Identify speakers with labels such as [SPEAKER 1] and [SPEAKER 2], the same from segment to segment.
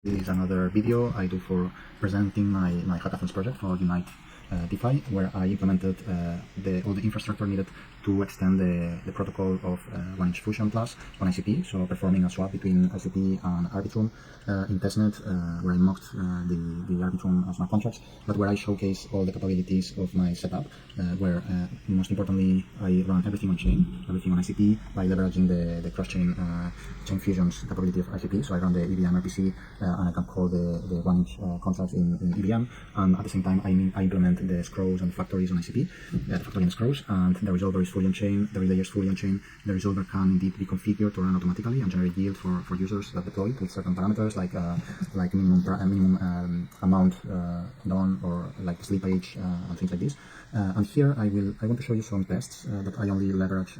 [SPEAKER 1] This is another video I do for presenting my hackathons project for Unite DeFi, where I implemented all the infrastructure needed to extend the protocol of 1inch Fusion Plus on ICP, so performing a swap between ICP and Arbitrum in testnet, where I mocked the Arbitrum smart contracts, but where I showcase all the capabilities of my setup, where most importantly I run everything on chain, everything on ICP by leveraging the cross-chain chain fusions capability of ICP. So I run the EVM RPC and I can call the 1inch contracts in EVM, and at the same time I implement the escrows and factories on ICP, the factory and escrows, and the resolver is fully on chain, the relayer is fully on chain. The resolver can indeed be configured to run automatically and generate yield for users that deploy it with certain parameters like minimum amount done, or like sleep age and things like this. And here I want to show you some tests that I only leverage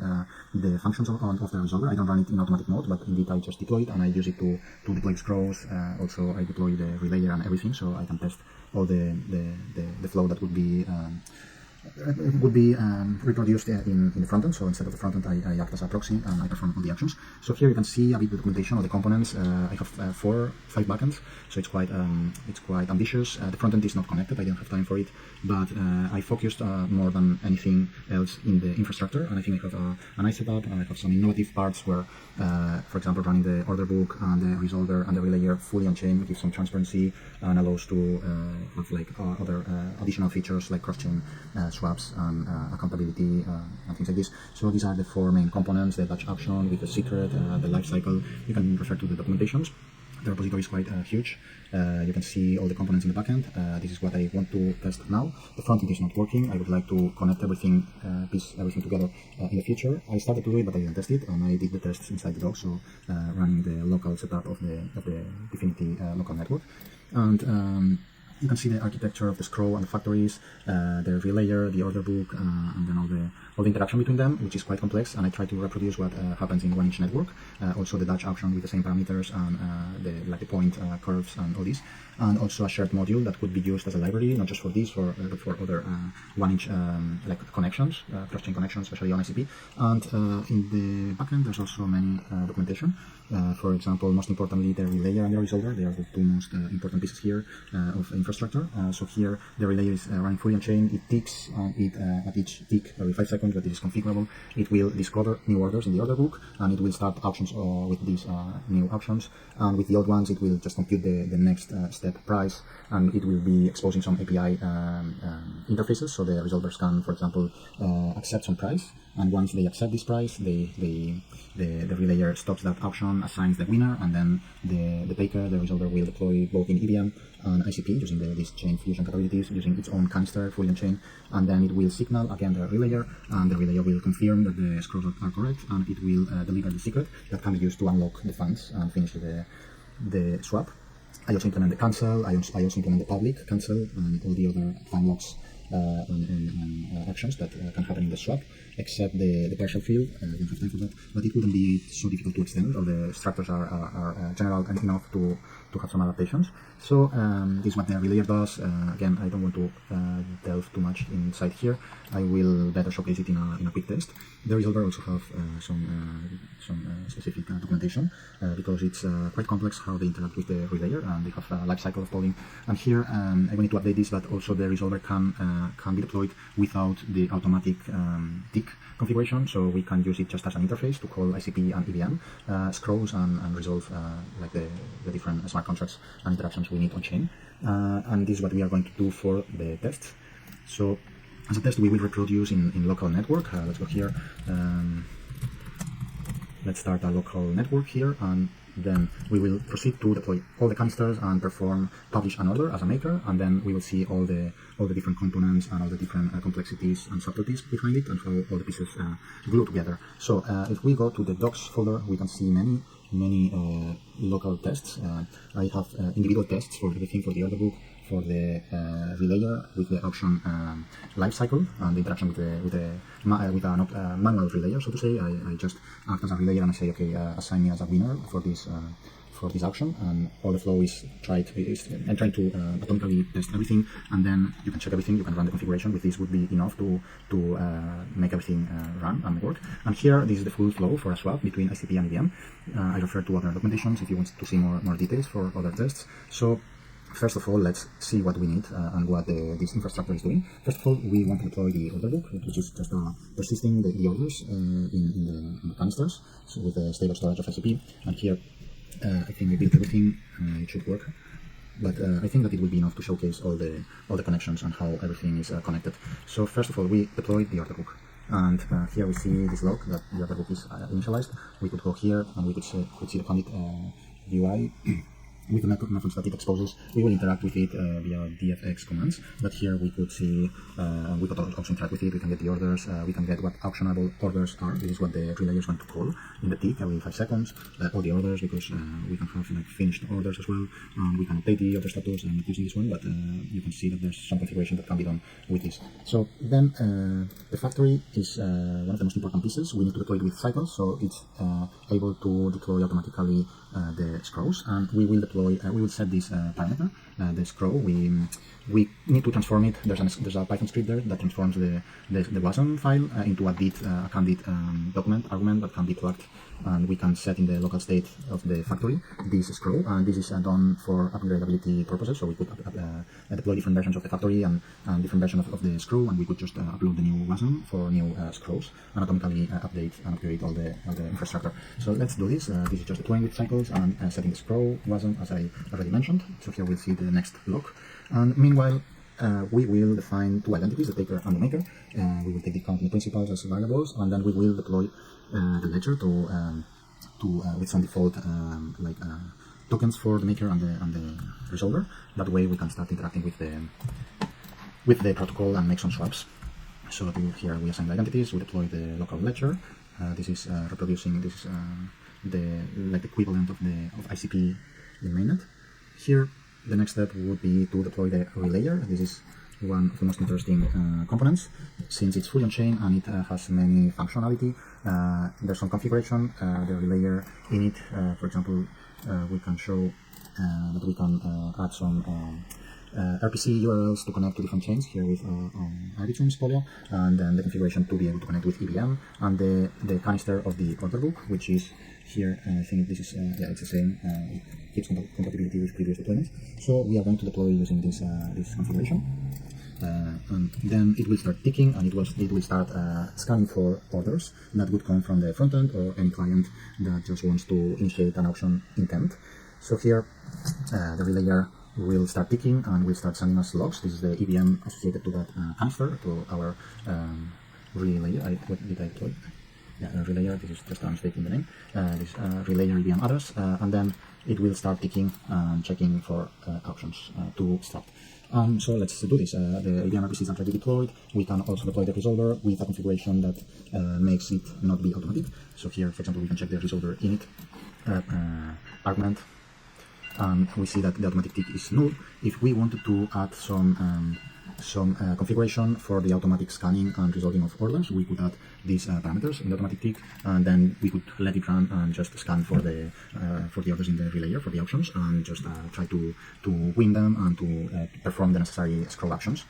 [SPEAKER 1] the functions of the resolver. I don't run it in automatic mode, but indeed I just deploy it and I use it to deploy scrolls. Also I deploy the relayer and everything, so I can test all the flow that would be reproduced in the frontend. So instead of the frontend, I act as a proxy and I perform all the actions. So here you can see a bit of the documentation of the components. I have 5 backends, so it's quite ambitious. The frontend is not connected. I didn't have time for it, but I focused more than anything else in the infrastructure, and I think I have a nice setup. I have some innovative parts where, for example, running the Orderbook and the resolver and the relayer fully on chain gives some transparency and allows to have like other additional features like cross-chain swaps and accountability and things like this. So these are the 4 main components: the Dutch option with the secret, the lifecycle. You can refer to the documentations. The repository is quite huge. You can see all the components in the backend. This is what I want to test now. The frontend is not working. I would like to connect everything, piece everything together in the future. I started to do it, but I didn't test it, and I did the tests inside the doc, so running the local setup of the Dfinity local network. And you can see the architecture of the scroll and the factories, the relayer, the order book, and then all the interaction between them, which is quite complex. And I try to reproduce what happens in 1inch network. Also the Dutch option with the same parameters and the point curves and all this. And also a shared module that could be used as a library, not just for this, but for other 1inch like connections, cross-chain connections, especially on ICP. And in the backend, there's also many documentation. For example, most importantly, the relayer and the resolver. They are the 2 most important pieces here of infrastructure. So here, the relayer is running fully on chain. It ticks at each tick every 5 seconds, but it is configurable. It will discover new orders in the order book, and it will start auctions with these new options. And with the old ones, it will just compute the next step price, and it will be exposing some API interfaces. So the resolvers can, for example, accept some price, and once they accept this price, the relayer stops that auction, assigns the winner, and then the taker, the resolver, will deploy both in EVM and ICP using these chain fusion capabilities, using its own canister fully on chain, and then it will signal again the relayer, and the relayer will confirm that the escrows are correct, and it will deliver the secret that can be used to unlock the funds and finish the swap. I also implement the cancel. I also implement the public cancel and all the other time locks and actions that can happen in the swap, except the partial field. I don't have time for that, but it wouldn't be so difficult to extend. All the structures are general enough to have some adaptations. So this is what the relayer does. Again, I don't want to delve too much inside here. I will better showcase it in a quick test. The resolver also have some specific documentation because it's quite complex how they interact with the relayer, and they have a life cycle of polling. And here I will need to update this, but also the resolver can be deployed without the automatic tick configuration, so we can use it just as an interface to call ICP and EVM, scrolls and resolve like the different smart contracts and interactions we need on chain. And this is what we are going to do for the test. So as a test, we will reproduce in local network. Let's go here. Let's start a local network here, and then we will proceed to deploy all the canisters and perform publish an order as a maker, and then we will see all the different components and all the different complexities and subtleties behind it, and how all the pieces glue together. So if we go to the docs folder, we can see many local tests. I have individual tests for everything, for the order book, for the relayer with the option lifecycle and the interaction with a manual relayer, so to say. I just act as a relayer and I say, okay, assign me as a winner for for this auction, and all the flow is trying to atomically test everything, and then you can check everything. You can run the configuration. With this would be enough to make everything run and work. And here, this is the full flow for a swap between ICP and EVM. I refer to other documentations if you want to see more details for other tests. So first of all, let's see what we need and what this infrastructure is doing. First of all, we want to deploy the Orderbook, which is just persisting the orders in the canisters, so with a stable storage of ICP. And here, I think we built everything. It should work. But I think that it will be enough to showcase all the connections and how everything is connected. So first of all, we deployed the Orderbook. And here we see this log that the Orderbook is initialized. We could go here and we could see the commit UI. With the methods that it exposes, we will interact with it via dfx commands. But here we could see, we could also interact with it. We can get the orders, we can get what auctionable orders are. This is what the relayer is going to call in the tick every 5 seconds. All the orders, because we can have like finished orders as well. And we can update the order status. I'm not using this one, but you can see that there's some configuration that can be done with this. So then the factory is one of the most important pieces. We need to deploy it with cycles, so it's able to deploy automatically the escrows, and we will deploy. We will set this parameter, the escrow. We need to transform it. There's a Python script there that transforms the wasm file into a candid document argument that can be plugged, and we can set in the local state of the factory this escrow. And this is done for upgradability purposes. So we could deploy different versions of the factory and different versions of the escrow, and we could just upload the new wasm for new escrows and automatically update and upgrade all the infrastructure. So let's do this. This is just deploying with cycles and setting the escrow wasm, as I already mentioned. So here we'll see the next block. And meanwhile, we will define two identities, the taker and the maker. We will take the count and the principals as variables, and then we will deploy the ledger with some default tokens for the maker and the resolver. That way we can start interacting with the protocol and make some swaps. So here we assign the identities, we deploy the local ledger. This is reproducing the equivalent of ICP in mainnet. Here, the next step would be to deploy the relayer. This is one of the most interesting components, since it's fully on-chain and it has many functionality. There's some configuration. The relayer in it, for example, we can show that we can add some RPC URLs to connect to different chains here with Arbitrum Polio, and then the configuration to be able to connect with EVM, and the canister of the Orderbook, which is here. I think this is it's the same. It keeps compatibility with previous deployments. So we are going to deploy using this configuration, and then it will start ticking, and it will start scanning for orders that would come from the front end or any client that just wants to initiate an auction intent. So here the relayer will start ticking and will start sending us logs. This is the EVM associated to that canister, to our relayer. What did I deploy? Yeah, relayer. This is just a mistake in the name. This relayer EVM address, and then it will start ticking and checking for auctions to start. So let's do this. The EVM RPC is already deployed. We can also deploy the resolver with a configuration that makes it not be automatic. So here, for example, we can check the resolver init argument, and we see that the automatic tick is null. If we wanted to add some configuration for the automatic scanning and resolving of orders, we could add these parameters in the automatic tick, and then we could let it run and just scan for the orders in the relayer for the auctions, and just try to win them and to perform the necessary scroll actions.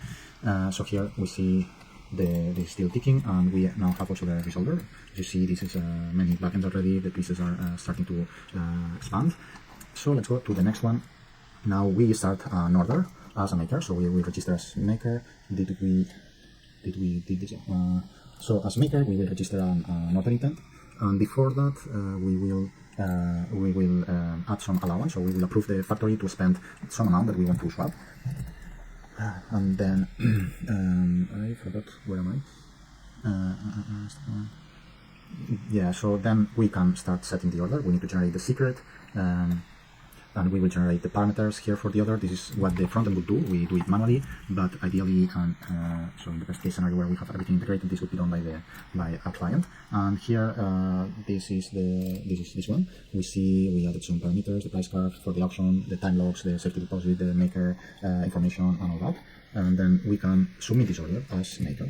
[SPEAKER 1] So here we see this is still ticking, and we now have also the resolver. As you see, this is many backends already. The pieces are starting to expand. So let's go to the next one. Now we start an order as a maker, so we register as maker. Did this? So as maker, we will register an order intent, and before that, we will add some allowance. So we will approve the factory to spend some amount that we want to swap, and then I forgot, where am I? Yeah. So then we can start setting the order. We need to generate the secret. And we will generate the parameters here for the order. This is what the frontend would do. We do it manually, but ideally, so in the best case scenario where we have everything integrated, this would be done by a client. And here, this is this one. We see we added some parameters: the price curve for the auction, the time logs, the safety deposit, the maker information, and all that. And then we can submit this order as maker.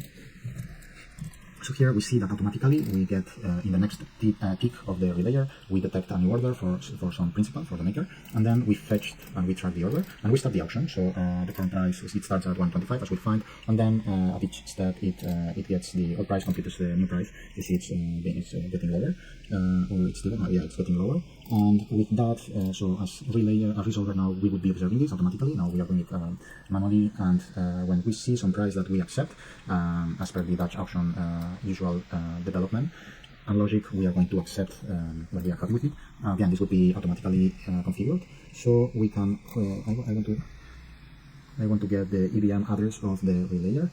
[SPEAKER 1] So here we see that automatically we get in the next tick of the relayer, we detect a new order for some principal, for the maker, and then we fetched and we track the order and we start the auction. So the current price it starts at 125 as we find, and then at each step it gets the old price computes the new price. You see it's getting lower, or it's still it's getting lower. And with that, so as resolver now we would be observing this automatically. Now we are doing it manually, and when we see some price that we accept as per the Dutch auction usual development and logic, we are going to accept when we are happy with it. Again, this would be automatically configured, so we can. I want to get the EVM address of the relayer.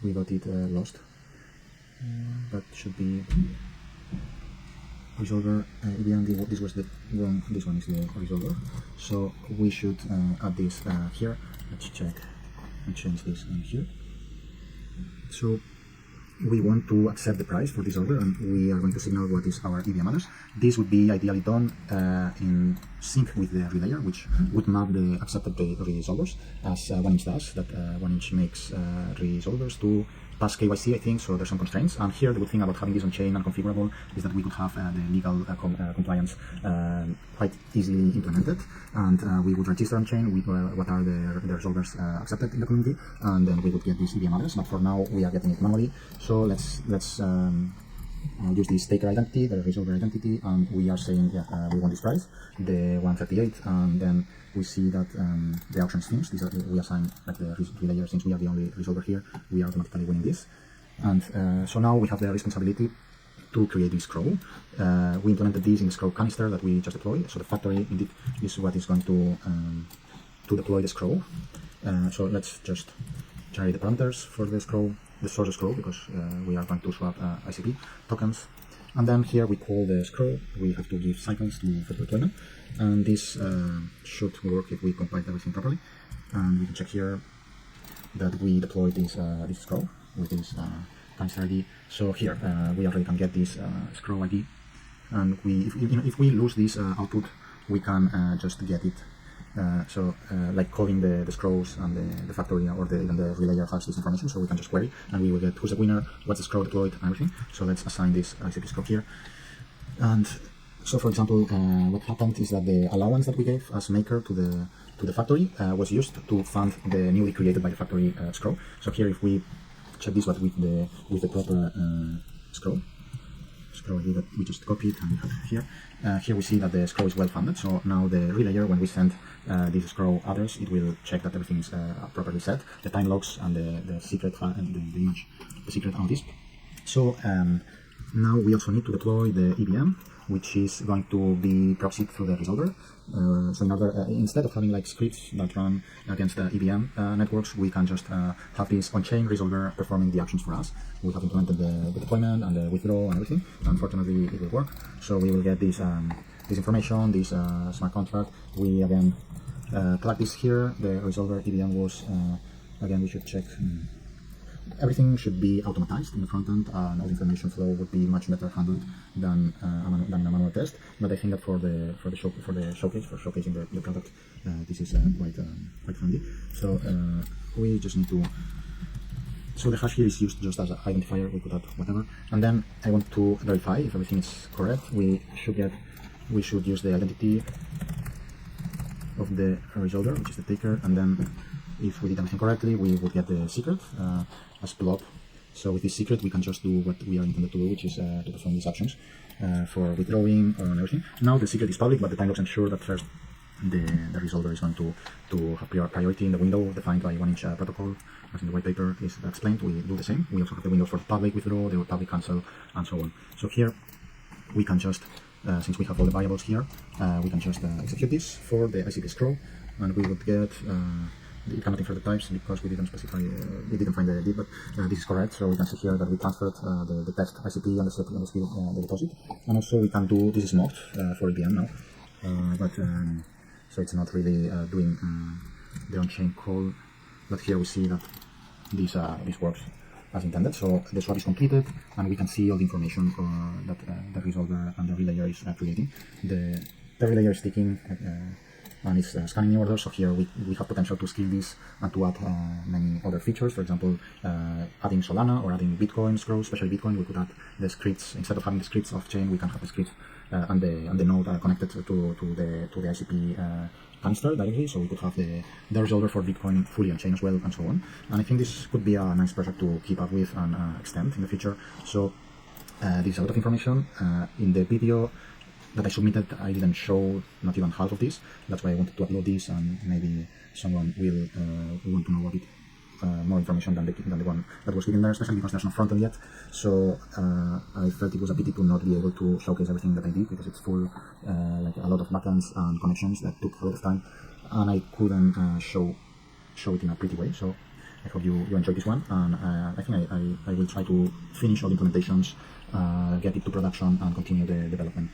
[SPEAKER 1] We got it lost. That should be resolver EVM. This was the wrong. This one is the resolver. So we should add this here. Let's check and change this in here. So we want to accept the price for this order, and we are going to signal what is our EVM address. This would be ideally done in sync with the relayer, which would map the accepted resolvers as 1inch does. That 1inch makes resolvers to pass KYC, I think, so there's some constraints. And here the good thing about having this on chain and configurable is that we could have the legal compliance quite easily implemented, and we would register on chain with what are the resolvers accepted in the community, and then we would get this EVM address. But for now we are getting it manually, so let's use this taker identity, the resolver identity, and we are saying we want this price, the 138, and then we see that the auction schemes, we assign like the relayer, since we are the only resolver here, we are automatically winning this. And so now we have the responsibility to create this scroll. We implemented this in the scroll canister that we just deployed, so the factory indeed is what is going to deploy the scroll. So let's just generate the parameters for the scroll, the source scroll, because we are going to swap ICP tokens. And then here we call the scroll. We have to give cycles to for deployment, and this should work if we compile everything properly. And we can check here that we deployed this scroll with this canister ID. So here we already can get this scroll ID, and if we lose this output, we can just get it. Like calling the scrolls and the factory or even the relayer has this information, so we can just query and we will get who's the winner, what's the scroll deployed, and everything. So let's assign this ICP scroll here. And so, for example, what happened is that the allowance that we gave as maker to the factory was used to fund the newly created by the factory scroll. So here, if we check this with the proper scroll ID that we just copied and we have here. Here we see that the scroll is well funded. So now the relayer, when we send this scroll address, it will check that everything is properly set, the time logs and the secret and the image, the secret on this. So now we also need to deploy the EVM, which is going to be proxied through the resolver. So in order, instead of having like scripts that run against the EVM networks, we can just have this on-chain resolver performing the actions for us. We have implemented the deployment and the withdraw and everything. Unfortunately, it will work. So we will get this information, this smart contract. We again plug this here. The resolver EVM was again. We should check. Everything should be automatized in the front end, and all the information flow would be much better handled than a manual test. But I think that for showcasing the product, this is quite friendly. So we just need to. So the hash here is used just as an identifier. We could add whatever, and then I want to verify if everything is correct. We should use the identity of the resolver, which is the taker, and then if we did everything correctly, we would get the secret as blob. So with this secret, we can just do what we are intended to do, which is to perform these actions for withdrawing and everything. Now the secret is public, but the time locks ensure that first the resolver is going to have priority in the window defined by 1inch protocol, as in the white paper is explained. We do the same. We also have the window for public withdraw, the public cancel, and so on. So here we can just, since we have all the variables here, we can just execute this for the ICP scroll, and we would get. It cannot infer the types because we didn't specify, we didn't find the ID, but this is correct. So we can see here that we transferred the test ICP and the deposit, and also we can do, this is mocked for EVM now, but so it's not really doing the on-chain call, but here we see that this works as intended. So the swap is completed, and we can see all the information that the resolver and the relayer is creating. The relayer is sticking. and it's scanning new orders. So here we have potential to scale this and to add many other features. For example, adding Solana or adding Bitcoin escrows, especially Bitcoin. We could add the scripts instead of having the scripts off chain. We can have the scripts and the node connected to the ICP canister directly, so we could have the resolver for Bitcoin fully on chain as well, and so on. And I think this could be a nice project to keep up with and extend in the future. So this is a lot of information. In the video that I submitted, I didn't show not even half of this. That's why I wanted to upload this, and maybe someone will want to know a bit more information than the one that was given there, especially because there's no front end yet. So I felt it was a pity to not be able to showcase everything that I did, because it's full, like a lot of backends and connections that took a lot of time, and I couldn't show it in a pretty way. So I hope you enjoyed this one, and I think I will try to finish all the implementations, get it to production, and continue the development.